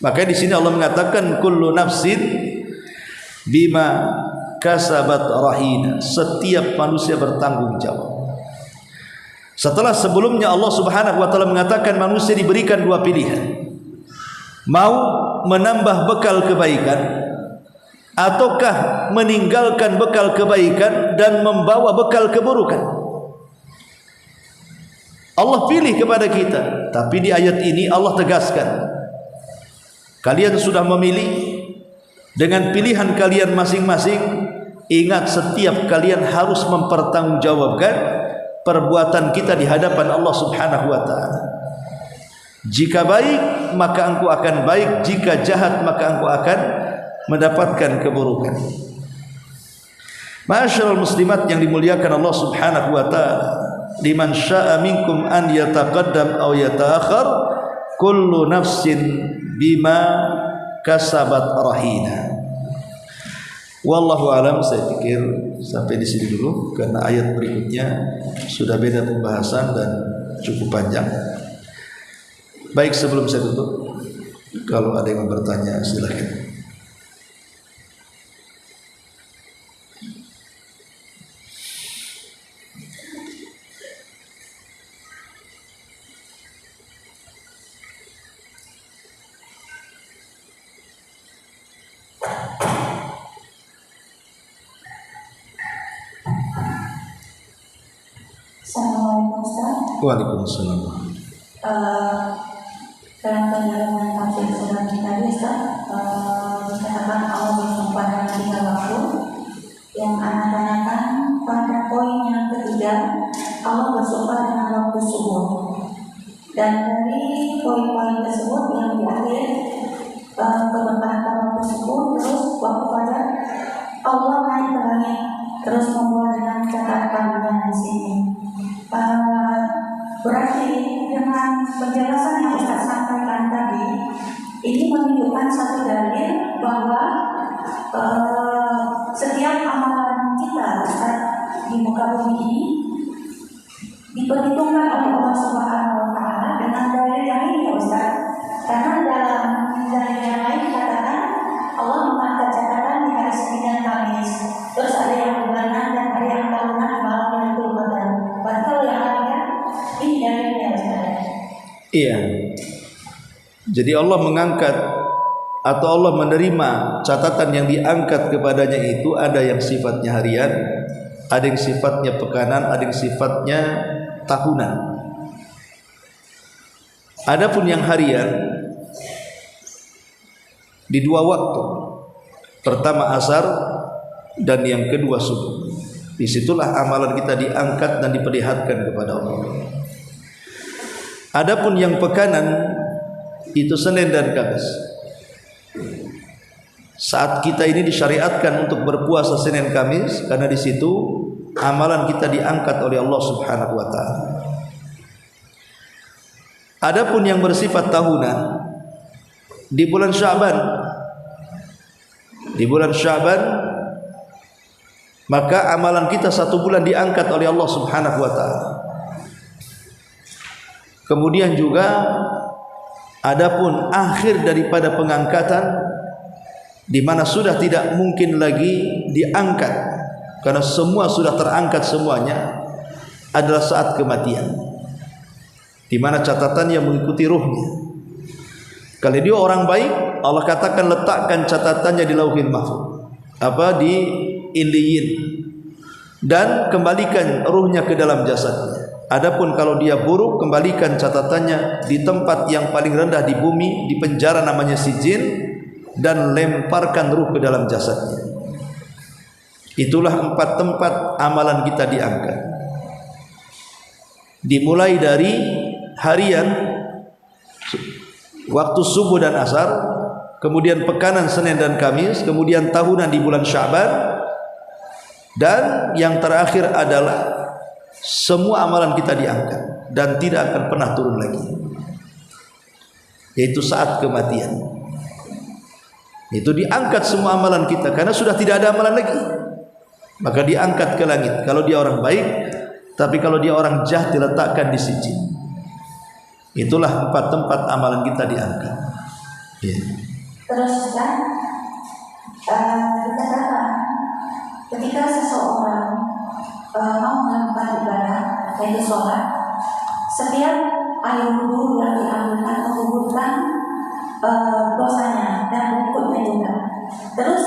Maka di sini Allah mengatakan, kullu nafsin bima kasabat rahina. Setiap manusia bertanggung jawab. Setelah sebelumnya Allah Subhanahu wa taala mengatakan manusia diberikan dua pilihan, mau menambah bekal kebaikan ataukah meninggalkan bekal kebaikan dan membawa bekal keburukan. Allah pilih kepada kita. Tapi di ayat ini Allah tegaskan, kalian sudah memilih dengan pilihan kalian masing-masing. Ingat, setiap kalian harus mempertanggungjawabkan perbuatan kita di hadapan Allah Subhanahu wa taala. Jika baik, maka engkau akan baik. Jika jahat, maka engkau akan mendapatkan keburukan. Ma'asyiral muslimat yang dimuliakan Allah Subhanahu wa taala, liman syaa minkum an yataqaddam aw yata'akhir, kullu nafsin bima kasabat rahina. Wallahu alam. Saya pikir sampai di sini dulu, karena ayat berikutnya sudah beda pembahasan dan cukup panjang. Baik, sebelum saya tutup, kalau ada yang mau bertanya silakan. Assalamualaikum Ustaz. Waalaikumsalam. Dalam penjelasan tafsir surat tadi Ustaz, dikatakan Allah bersumpah dengan 3 waktu. Yang anak tanyakan pada poin yang ketiga, Allah bersumpah dengan waktu subuh. Dan dari poin-poin tersebut yang di akhir keberkahan waktu subuh, terus waktu fajar Allah naik ke langit, terus membuat dengan catatannya di sini. Berarti dengan penjelasan yang Ustaz sampaikan tadi, ini menunjukkan satu dalil bahwa setiap amalan kita Ustaz di muka bumi ini diperhitungkan oleh Allah Subhanahu wa Ta'ala dengan dalil yang ini ya Ustaz. Karena dalam dalil yang lain dikatakan Allah mengangkat catatan di hari Senin dan Kamis. Terus ada yang bulanan dan ada yang tahunan di malam Lailatul Qadar. Berarti kalau yang lainnya ini dalilnya Ustaz. Iya. Jadi Allah mengangkat atau Allah menerima catatan yang diangkat kepadanya itu ada yang sifatnya harian, ada yang sifatnya pekanan, ada yang sifatnya tahunan. Adapun yang harian di 2 waktu, pertama asar dan yang kedua subuh. Disitulah amalan kita diangkat dan diperlihatkan kepada Allah. Adapun yang pekanan itu Senin dan Kamis. Saat kita ini disyariatkan untuk berpuasa Senin Kamis karena di situ amalan kita diangkat oleh Allah Subhanahu wa taala. Adapun yang bersifat tahunan di bulan Sya'ban. Di bulan Sya'ban maka amalan kita 1 bulan diangkat oleh Allah Subhanahu wa taala. Kemudian juga adapun akhir daripada pengangkatan di mana sudah tidak mungkin lagi diangkat karena semua sudah terangkat semuanya adalah saat kematian, di mana catatannya mengikuti ruhnya. Kalau dia orang baik, Allah katakan letakkan catatannya di Lauhil Mahfuz, di Illiyin, dan kembalikan ruhnya ke dalam jasadnya. Adapun kalau dia buruk, kembalikan catatannya di tempat yang paling rendah di bumi, di penjara namanya Sijin, dan lemparkan ruh ke dalam jasadnya. Itulah 4 tempat amalan kita diangkat. Dimulai dari harian waktu subuh dan asar, kemudian pekanan Senin dan Kamis, kemudian tahunan di bulan Sya'ban, dan yang terakhir adalah semua amalan kita diangkat dan tidak akan pernah turun lagi, yaitu saat kematian. Itu diangkat semua amalan kita karena sudah tidak ada amalan lagi, maka diangkat ke langit kalau dia orang baik. Tapi kalau dia orang jahat diletakkan di sijin. Itulah 4 tempat amalan kita diangkat. Terus kan dikatakan ketika seseorang mau melakukan ibadah yaitu sholat, setiap air wudhu yang diambilkan menggugurkan dosanya dan berikutnya juga. Terus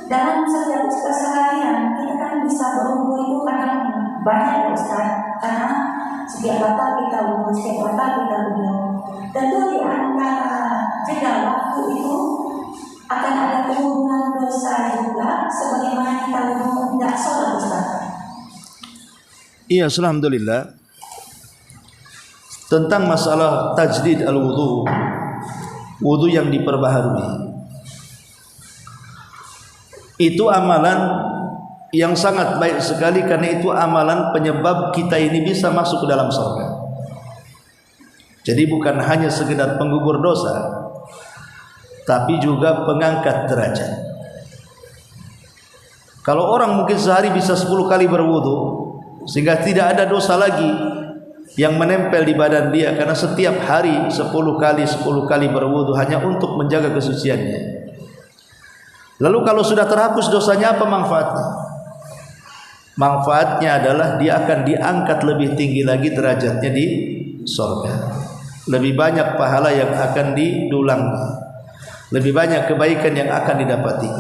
dalam setiap keseharian kita kan bisa berwudhu itu kadang banyak ya Ustaz, karena setiap batal kita wudhu, setiap batal kita wudhu. Tentu di antara jeda waktu itu akan ada kemungkinan dosa juga sebagaimana kita wudhu tidak sholat Ustaz. Iya, alhamdulillah. Tentang masalah tajdid al-wudu, wudu yang diperbaharui, itu amalan yang sangat baik sekali karena itu amalan penyebab kita ini bisa masuk ke dalam surga. Jadi bukan hanya sekedar penggugur dosa, tapi juga pengangkat derajat. Kalau orang mungkin sehari bisa 10 kali berwudu sehingga tidak ada dosa lagi yang menempel di badan dia, karena setiap hari 10 kali berwudu hanya untuk menjaga kesuciannya. Lalu kalau sudah terhapus dosanya, apa manfaatnya? Manfaatnya adalah dia akan diangkat lebih tinggi lagi derajatnya di surga. Lebih banyak pahala yang akan didulang, lebih banyak kebaikan yang akan didapati.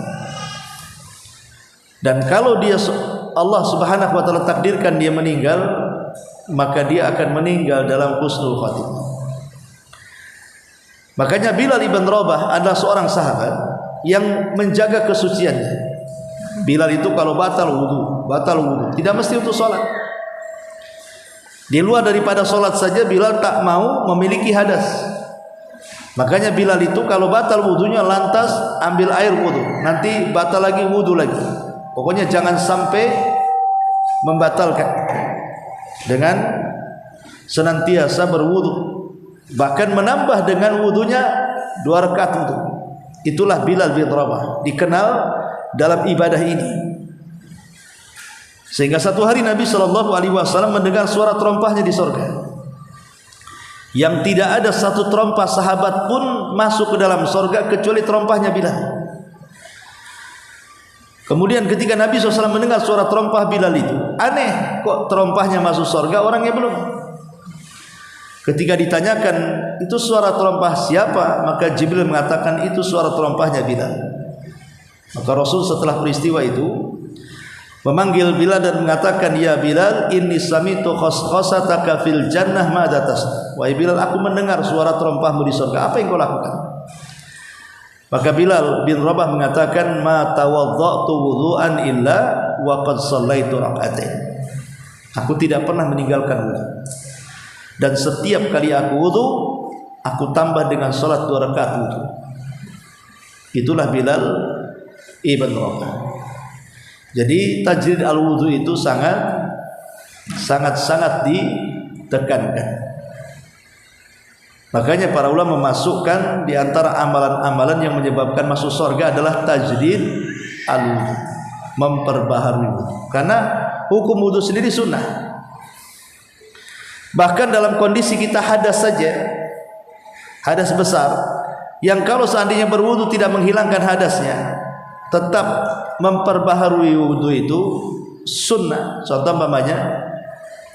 Dan kalau dia Allah Subhanahu wa taala takdirkan dia meninggal maka dia akan meninggal dalam husnul khatimah. Makanya Bilal ibn Rabah adalah seorang sahabat yang menjaga kesuciannya. Bilal itu kalau batal wudu, tidak mesti untuk sholat. Di luar daripada sholat saja Bilal tak mau memiliki hadas. Makanya Bilal itu kalau batal wudunya lantas ambil air wudu, nanti batal lagi wudu lagi. Pokoknya jangan sampai membatalkan dengan senantiasa berwudu, bahkan menambah dengan wudunya 2 rakaat wudu. Itulah Bilal bin Rabah, dikenal dalam ibadah ini. Sehingga satu hari Nabi SAW mendengar suara terompahnya di surga, yang tidak ada satu terompah sahabat pun masuk ke dalam surga kecuali terompahnya Bilal. Kemudian ketika Nabi SAW mendengar suara terompah Bilal itu, aneh, kok terompahnya masuk surga, orangnya belum. Ketika ditanyakan itu suara terompah siapa, maka Jibril mengatakan itu suara terompahnya Bilal. Maka Rasul setelah peristiwa itu memanggil Bilal dan mengatakan, ya Bilal, inni samitu khosataka fil jannah ma'datas. Wahai Bilal, aku mendengar suara terompahmu di surga, apa yang kau lakukan? Maka Bilal bin Rabah mengatakan, ma tawadda'tu wudu'an illa wa qad shallaitu rak'atain. Aku tidak pernah meninggalkan wudu, dan setiap kali aku wudu, aku tambah dengan salat 2 rakaat wudu. Itulah Bilal ibn Rabah. Jadi tajrid al-wudu itu sangat ditekankan. Makanya para ulama memasukkan di antara amalan-amalan yang menyebabkan masuk surga adalah tajdid al-wudu, memperbaharui wudu. Karena hukum wudu sendiri sunnah. Bahkan dalam kondisi kita hadas saja, hadas besar, yang kalau seandainya berwudu tidak menghilangkan hadasnya, tetap memperbaharui wudu itu sunnah. Contoh umpamanya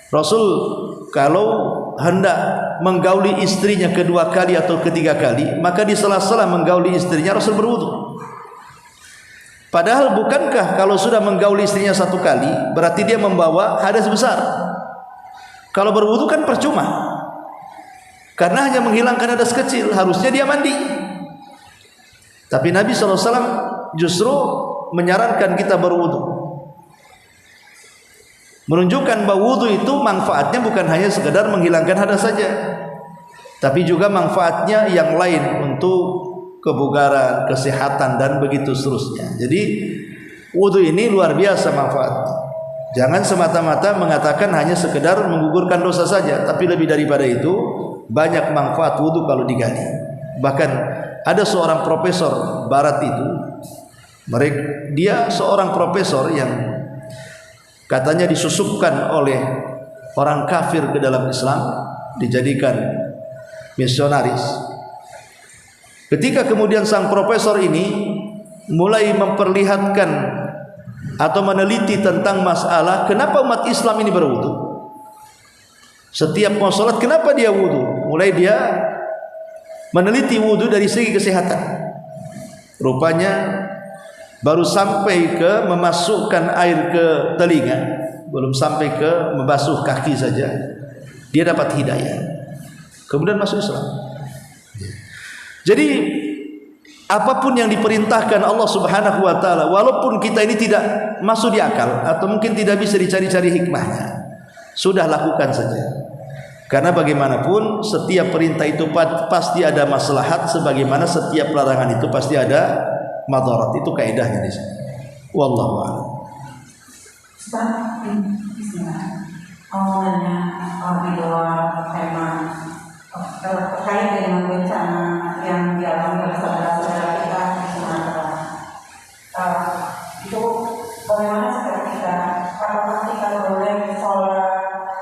Rasul kalau hendak menggauli istrinya kedua kali atau ketiga kali, maka di sela-sela menggauli istrinya Rasul berwudu. Padahal bukankah kalau sudah menggauli istrinya 1 kali berarti dia membawa hadas besar? Kalau berwudu kan percuma, karena hanya menghilangkan hadas kecil, harusnya dia mandi. Tapi Nabi SAW justru menyarankan kita berwudu, menunjukkan bahwa wudu itu manfaatnya bukan hanya sekedar menghilangkan hadas saja, tapi juga manfaatnya yang lain untuk kebugaran, kesehatan, dan begitu seterusnya. Jadi wudu ini luar biasa manfaatnya. Jangan semata-mata mengatakan hanya sekedar menggugurkan dosa saja, tapi lebih daripada itu banyak manfaat wudu kalau digali. Bahkan ada seorang profesor barat itu, dia seorang profesor yang katanya disusupkan oleh orang kafir ke dalam Islam, dijadikan misionaris. Ketika kemudian sang profesor ini mulai memperlihatkan atau meneliti tentang masalah kenapa umat Islam ini berwudu, setiap mau sholat kenapa dia wudu, mulai dia meneliti wudu dari segi kesehatan. Rupanya baru sampai ke memasukkan air ke telinga, belum sampai ke membasuh kaki saja, dia dapat hidayah, kemudian masuk Islam. Jadi apapun yang diperintahkan Allah Subhanahu wa taala, walaupun kita ini tidak masuk di akal atau mungkin tidak bisa dicari-cari hikmahnya, sudah lakukan saja. Karena bagaimanapun setiap perintah itu pasti ada maslahat, sebagaimana setiap larangan itu pasti ada madarat. Itu kaidahnya di sini. Wallahu a'lam. Di luar tema terkait dengan bencana yang dialami oleh saudara-saudara kita di Sumatera, itu bagaimana sikap kita? Apakah kita boleh sholat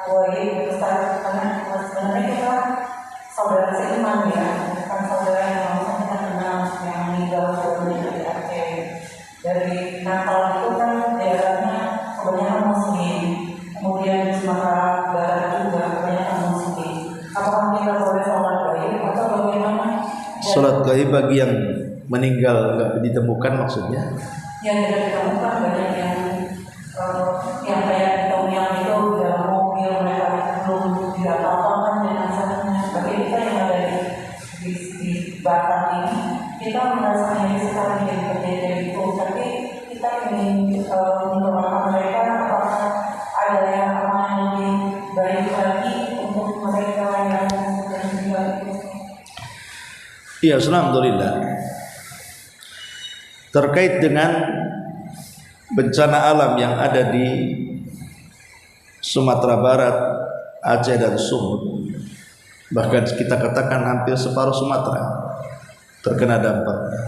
wajib besar? Karena sebenarnya kita saudara seiman ya, bukan saudara yang langsung kita kenal, yang meninggal dari Aceh. Dari Natal itu kan daerahnya kebanyakan Muslim, kemudian di Sumatera Barat juga kebanyakan Muslim. Apakah kita boleh sholat gaib atau bagaimana? Sholat gaib bagi yang meninggal nggak ditemukan maksudnya? Yang tidak ditemukan banyak yang kayak di Tom Yang itu udah mobil mereka kita merasakan ini sekarang yang berbeda itu, tapi kita ingin mendoakan mereka apakah ada yang lebih baik lagi untuk mereka yang juga itu. Iya, alhamdulillah. Terkait dengan bencana alam yang ada di Sumatera Barat, Aceh dan Sumut, bahkan kita katakan hampir separuh Sumatera terkena dampaknya.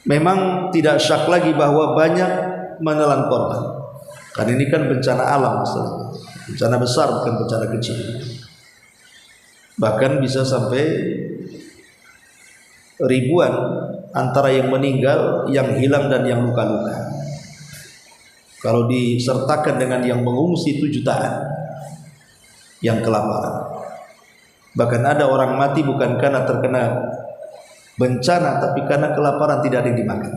Memang tidak syak lagi bahwa banyak menelan korban. Karena ini kan bencana alam, bencana besar bukan bencana kecil. Bahkan bisa sampai ribuan antara yang meninggal, yang hilang dan yang luka-luka. Kalau disertakan dengan yang mengungsi itu jutaan yang kelaparan. Bahkan ada orang mati bukan karena terkena bencana, tapi karena kelaparan, tidak ada yang dimakan.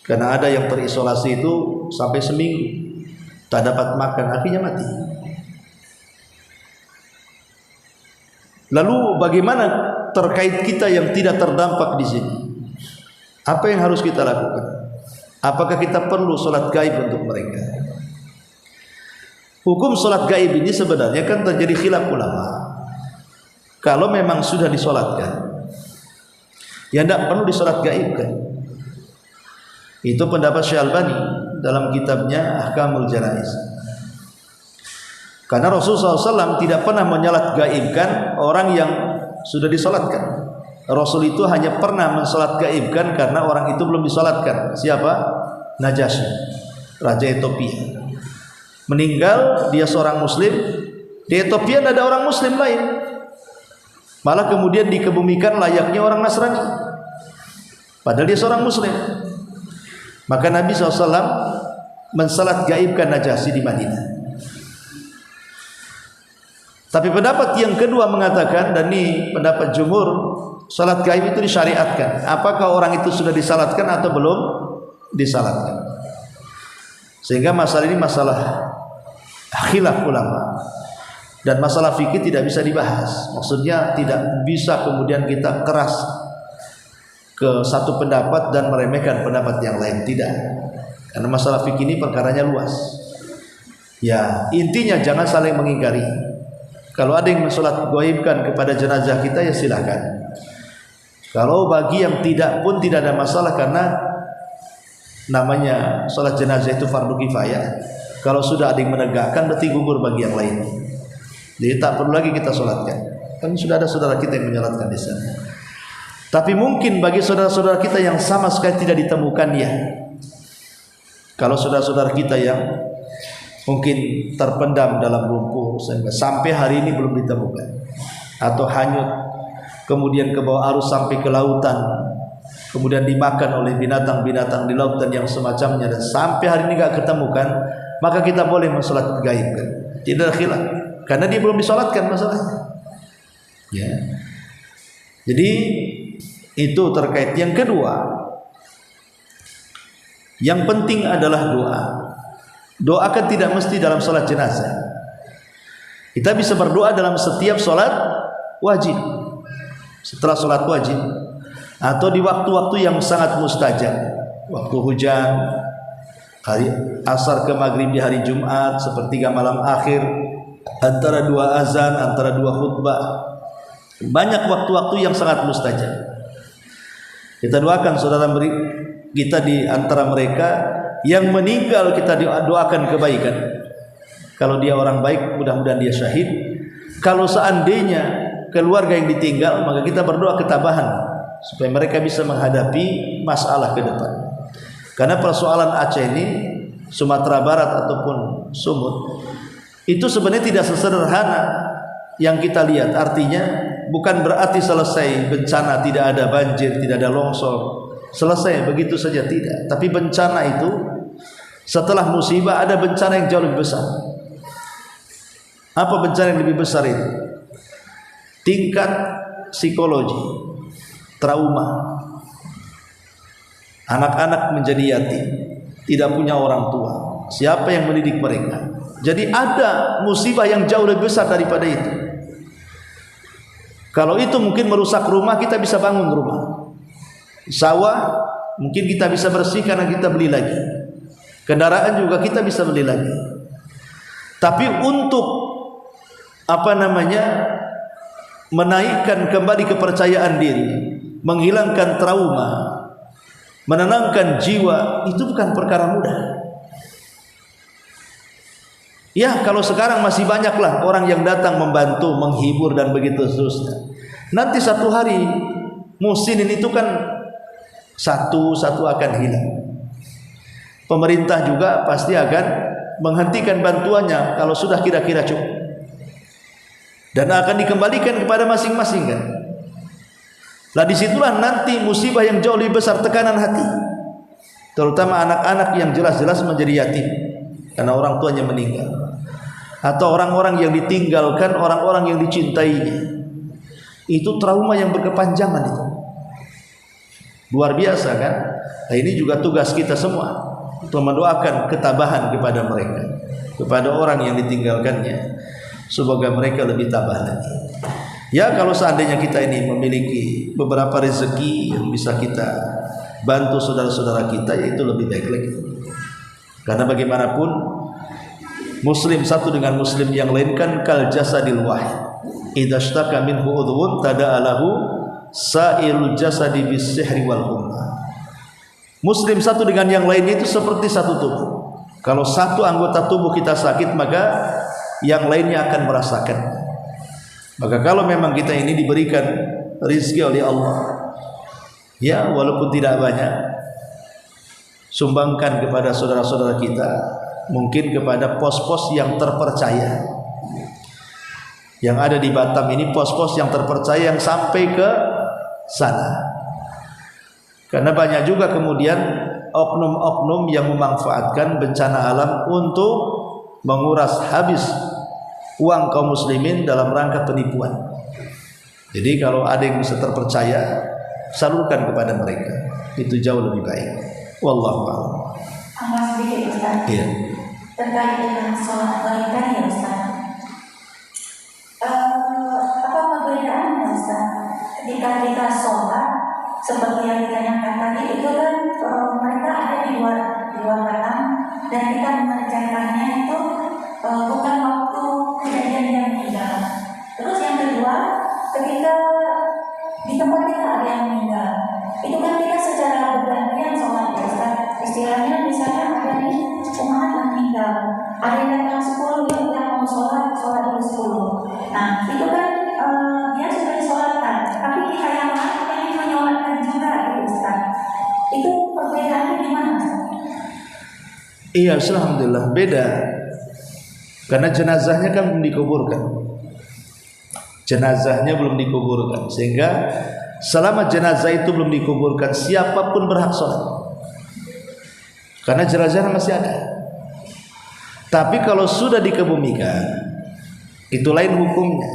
Karena ada yang terisolasi itu sampai seminggu tak dapat makan, akhirnya mati. Lalu bagaimana terkait kita yang tidak terdampak di sini? Apa yang harus kita lakukan? Apakah kita perlu sholat gaib untuk mereka? Hukum sholat gaib ini sebenarnya kan terjadi khilaf ulama. Kalau memang sudah disolatkan, ya tidak perlu disolat gaibkan. Itu pendapat Syekh Albani dalam kitabnya Ahkamul Janaiz. Karena Rasulullah SAW tidak pernah menyolat gaibkan orang yang sudah disolatkan. Rasul itu hanya pernah mensolat gaibkan karena orang itu belum disolatkan. Siapa? Najasyi, Raja Ethiopia. Meninggal, dia seorang muslim. Di Ethiopia tidak ada orang muslim lain. Malah kemudian dikebumikan layaknya orang Nasrani, padahal dia seorang muslim. Maka Nabi SAW mensalat gaibkan Najasyi di Madinah. Tapi pendapat yang kedua mengatakan, dan ini pendapat jumhur, salat gaib itu disyariatkan. Apakah orang itu sudah disalatkan atau belum disalatkan? Sehingga masalah ini masalah khilaf ulama. Dan masalah fikih tidak bisa dibahas. Maksudnya tidak bisa kemudian kita keras ke satu pendapat dan meremehkan pendapat yang lain, tidak. Karena masalah fikih ini perkaranya luas. Ya, intinya jangan saling mengingkari. Kalau ada yang mensolat gaibkan kepada jenazah kita, ya silakan. Kalau bagi yang tidak pun tidak ada masalah, karena namanya solat jenazah itu fardu kifayah. Kalau sudah ada yang menegakkan, berarti gugur bagi yang lain. Jadi tak perlu lagi kita solatkan. Kan sudah ada saudara kita yang menyolatkan di sana. Tapi mungkin bagi saudara-saudara kita yang sama sekali tidak ditemukan, ya. Kalau saudara-saudara kita yang mungkin terpendam dalam lumpur sampai hari ini belum ditemukan, atau hanyut kemudian ke bawah arus sampai ke lautan, kemudian dimakan oleh binatang-binatang di lautan yang semacamnya, dan sampai hari ini tidak ketemukan, maka kita boleh mensolat gaib, kan? Tidak khilaf, karena dia belum disolatkan masalahnya. Ya. Jadi itu terkait. Yang kedua, yang penting adalah doa. Doa kan tidak mesti dalam sholat jenazah. Kita bisa berdoa dalam setiap sholat wajib, setelah sholat wajib, atau di waktu-waktu yang sangat mustajab, waktu hujan, hari asar ke maghrib di hari Jumat, sepertiga malam akhir, antara dua azan, antara dua khutbah. Banyak waktu-waktu yang sangat mustajab. Kita doakan saudara kita di antara mereka yang meninggal, kita doakan kebaikan. Kalau dia orang baik, mudah-mudahan dia syahid. Kalau seandainya keluarga yang ditinggal, maka kita berdoa ketabahan supaya mereka bisa menghadapi masalah ke depan. Karena persoalan Aceh ini, Sumatera Barat ataupun Sumut, itu sebenarnya tidak sesederhana yang kita lihat. Artinya bukan berarti selesai bencana, tidak ada banjir, tidak ada longsor, selesai begitu saja, tidak. Tapi bencana itu, setelah musibah ada bencana yang jauh lebih besar. Apa bencana yang lebih besar itu? Tingkat psikologi, trauma. Anak-anak menjadi yatim, tidak punya orang tua. Siapa yang mendidik mereka? Jadi ada musibah yang jauh lebih besar daripada itu. Kalau itu mungkin merusak rumah, kita bisa bangun rumah. Sawah mungkin kita bisa bersih karena kita beli lagi. Kendaraan juga kita bisa beli lagi. Tapi untuk menaikkan kembali kepercayaan diri, menghilangkan trauma, menenangkan jiwa, itu bukan perkara mudah. Ya, kalau sekarang masih banyaklah orang yang datang membantu, menghibur dan begitu seterusnya. Nanti satu hari muhsinin itu kan satu-satu akan hilang. Pemerintah juga pasti akan menghentikan bantuannya kalau sudah kira-kira cukup, dan akan dikembalikan kepada masing-masing kan. Lah disitulah nanti musibah yang jauh lebih besar, tekanan hati, terutama anak-anak yang jelas-jelas menjadi yatim karena orang tuanya meninggal, atau orang-orang yang ditinggalkan, orang-orang yang dicintainya. Itu trauma yang berkepanjangan itu, luar biasa kan. Nah, ini juga tugas kita semua untuk mendoakan ketabahan kepada mereka, kepada orang yang ditinggalkannya, semoga mereka lebih tabah lagi. Ya, kalau seandainya kita ini memiliki beberapa rezeki yang bisa kita bantu saudara-saudara kita, ya itu lebih baik lagi. Karena bagaimanapun muslim satu dengan muslim yang lain kan kal jasadil wahid. Idza ishtaka minhu udhun tada'alahu sa'irul jasadi bis-sihri wal humma. Muslim satu dengan yang lainnya itu seperti satu tubuh. Kalau satu anggota tubuh kita sakit, maka yang lainnya akan merasakan. Maka kalau memang kita ini diberikan rezeki oleh Allah, ya walaupun tidak banyak, sumbangkan kepada saudara-saudara kita, mungkin kepada pos-pos yang terpercaya. Yang ada di Batam ini pos-pos yang terpercaya yang sampai ke sana. Karena banyak juga kemudian oknum-oknum yang memanfaatkan bencana alam untuk menguras habis uang kaum muslimin dalam rangka penipuan. Jadi kalau ada yang bisa terpercaya, salurkan kepada mereka, itu jauh lebih baik. Wallahu a'lam. Sedikit Ustaz. Iya. Terkait dengan sholat wanita ya Ustaz. Apa perbedaannya Ustaz ketika kita sholat seperti yang ditanyakan tadi, itu kan mereka ada di luar Batam dan kita mengerjakannya itu bukan waktu kejadian yang meninggal. Terus yang kedua, ketika di tempat kita ada yang meninggal, itu kan kita secara bergantian sholat ya Ustaz. Istilahnya misalnya ada nih umat meninggal, ada yang datang 10, dia udah mau sholat dulu 10. Nah itu kan dia sudah disolatkan, tapi kita yang lain ingin menyolatkan juga gitu Ustaz. Itu perbedaannya gimana Ustaz? Iya, alhamdulillah beda. Karena jenazahnya kan belum dikuburkan. Jenazahnya belum dikuburkan, sehingga selama jenazah itu belum dikuburkan, siapapun berhak sholat. Karena jenazahnya masih ada. Tapi kalau sudah dikebumikan, itu lain hukumnya.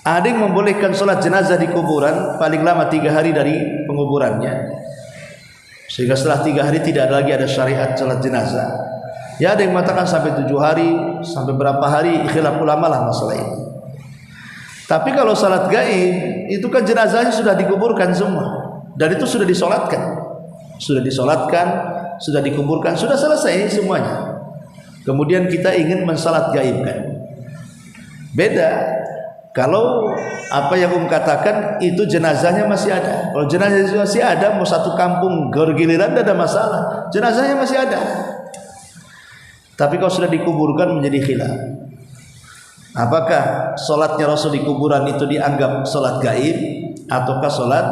Ada yang membolehkan sholat jenazah di kuburan paling lama 3 hari dari penguburannya, sehingga setelah 3 hari tidak lagi ada syariat sholat jenazah. Ya, ada yang mengatakan sampai 7 hari, sampai berapa hari, khilaf ulama lah masalah ini. Tapi kalau salat gaib, itu kan jenazahnya sudah dikuburkan semua, dan itu sudah disolatkan, sudah dikuburkan, sudah selesai semuanya. Kemudian kita ingin mensalat gaibkan, beda. Kalau apa yang katakan itu jenazahnya masih ada. Kalau jenazahnya masih ada, mau satu kampung gergiliran tidak ada masalah, jenazahnya masih ada. Tapi kalau sudah dikuburkan menjadi khilaf. Apakah sholatnya Rasul di kuburan itu dianggap sholat gaib ataukah sholat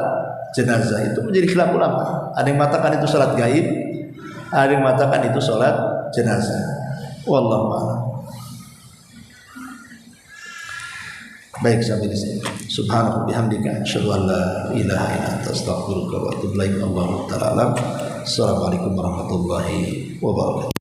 jenazah? Itu menjadi khilaf ulama. Ada yang mengatakan itu sholat gaib, ada yang mengatakan itu sholat jenazah. Wallahu a'lam. Baik, sampai di sini. Subhanallah bihamdika asyhadu an la ilaha illa anta astaghfiruka wa atubu ilaik. Allahu ta'ala alam. Assalamualaikum warahmatullahi wabarakatuh.